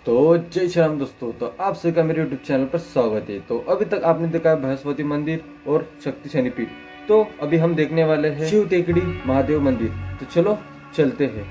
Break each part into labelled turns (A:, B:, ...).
A: तो जय श्री राम दोस्तों। तो आप सभी का मेरे यूट्यूब चैनल पर स्वागत है। तो अभी तक आपने देखा है बृहस्पति मंदिर और शक्ति शनिपीठ। तो अभी हम देखने वाले हैं शिव टेकड़ी महादेव मंदिर। तो चलो चलते हैं।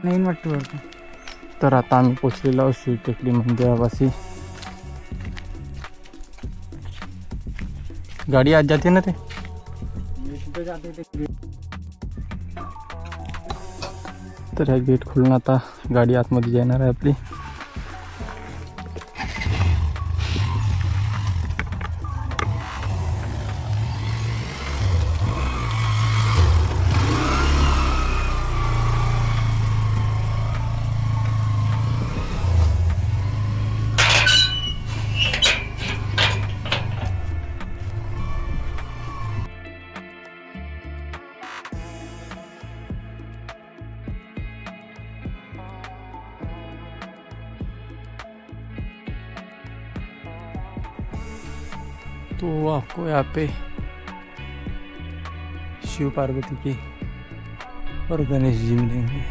B: नाही वाटतं
A: तर आता आम्ही पोचलेलो आहोत शिव टेकडी मंदिरापाशी। गाडी आज जाते ना ते
B: जाते ते
A: तर हा गेट खोलून आता गाडी आतमध्ये जाणार आहे आपली। तो आपको यहाँ पे शिव पार्वती की और गणेश जी मिलेंगे।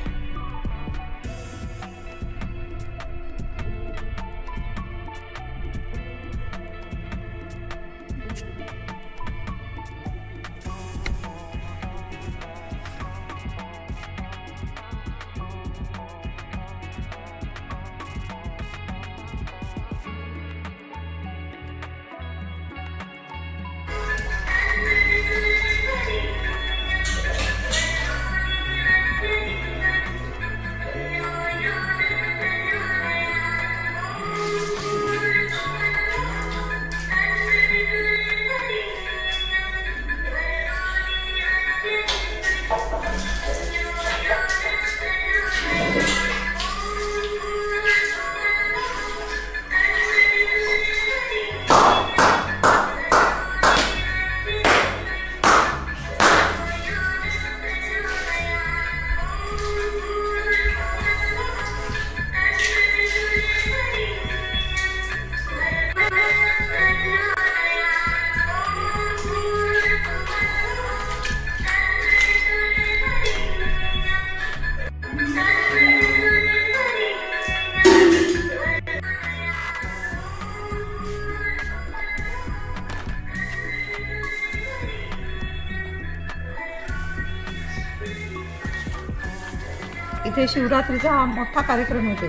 C: इथे शिवरात्रीचा मोठा कार्यक्रम होते।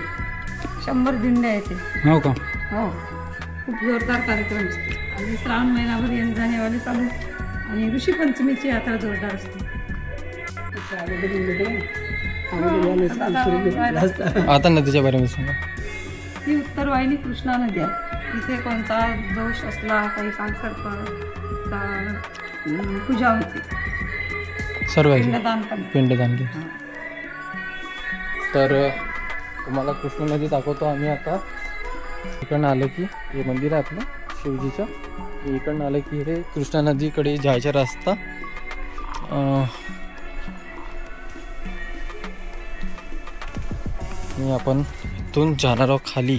C: 100 दिंड्या येते।
B: हो का?
C: हो, खूप जोरदार कार्यक्रम असते आणि श्रावण महिनाभर येणं जानेवारी चालू आणि ऋषी पंचमीची यात्रा जोरदार असते।
A: आता नदीच्या बारे सांगा।
C: ही उत्तर वाहिनी कृष्णा नदी आहे। इथे कोणता दोष असला, काही कालसर्प पूजा होते,
A: सर्व
C: पिंडदान
A: घे। तर तुम्हाला कृष्णा नदी दाखवतो आम्ही आता। इकडनं आलं की हे मंदिर आहे आपलं शिवजीचं। इकडनं आलं की हे कृष्णा नदीकडे जायचा रस्ता। आणि आपण इथून जाणार आहोत खाली।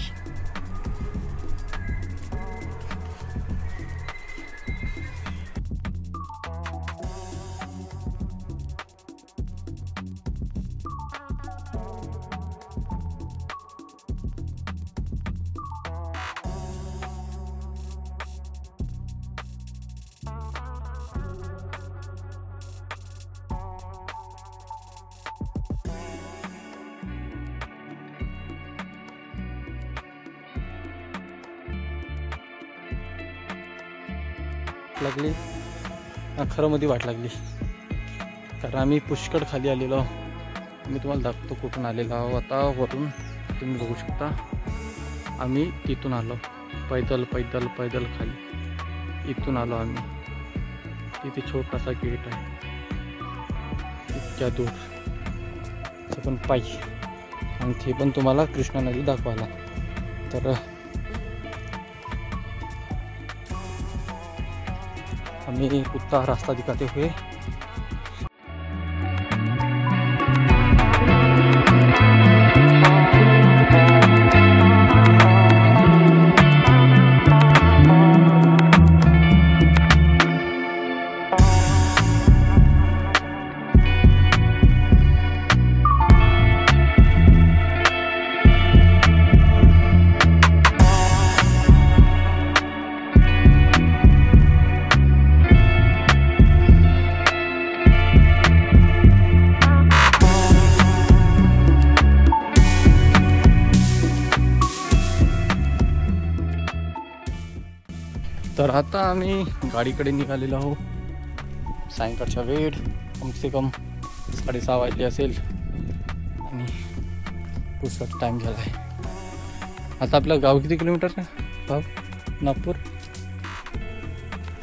D: वाट लागली, खरं मध्ये वाट लागली, कारण आम्ही पुष्कळ खाली आलेलो आहो. मी तुम्हाला दाखवतो कुठून आलेलो आहो. आता वरून तुम्ही बघू शकता आम्ही इथून आलो, पैदल पैदल पैदल खाली इथून आलो आम्ही. इथे छोटासा गेट आहे, इतक्या दूर ते पण पायी, आणि ते पण तुम्हाला कृष्णा नदी दाखवायला. तर हमें कुत्ता रास्ता दिखाते हुए तर आता आम्ही गाडीकडे निघालेलो आहो. सायंकाळच्या वेळ कमसे कम 6:30 वाजले असेल आणि पुष्कळ टाईम झाला आहे. आता आपलं गाव किती किलोमीटर आहे? गाव नागपूर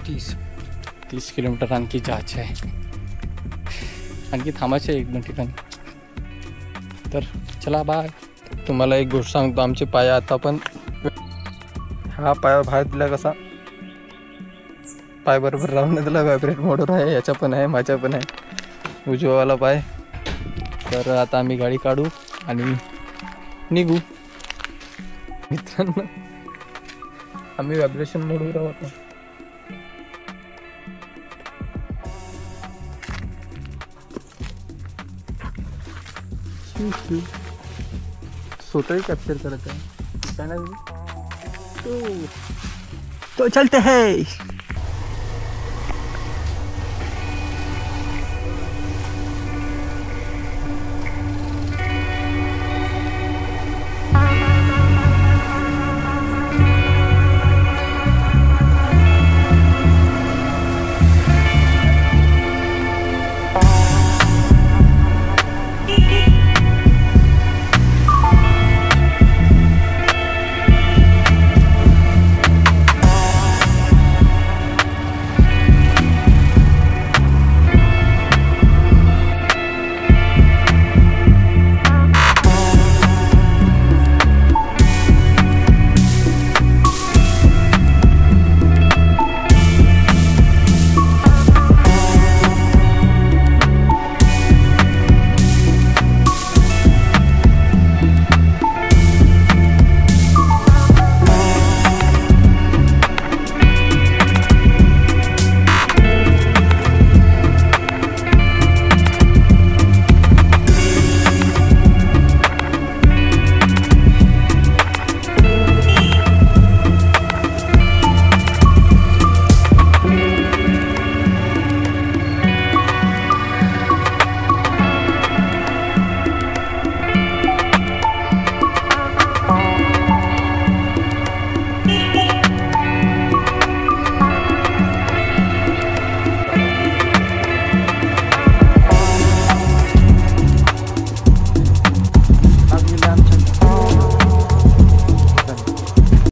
D: 30 किलोमीटर आणखी जायचे आहे, आणखी थांबायचे 1-2 ठिकाणी. तर चला बाय. तुम्हाला एक गोष्ट सांगतो, आमचे पाय आता पण हा पायावर बाहेर दिला कसा पाय बरोबर राहून नाही दिला, व्हायब्रेट मोडवर आहे. याचा पण आहे, माझ्या पण आहे, उजवावाला पाय. तर आता आम्ही गाडी काढू आणि निघू. मित्रांनो आम्ही व्हायब्रेशन मोडवर आहोत. स्वतःही कॅप्चर करत आहे, काय ना तो चलते हैं.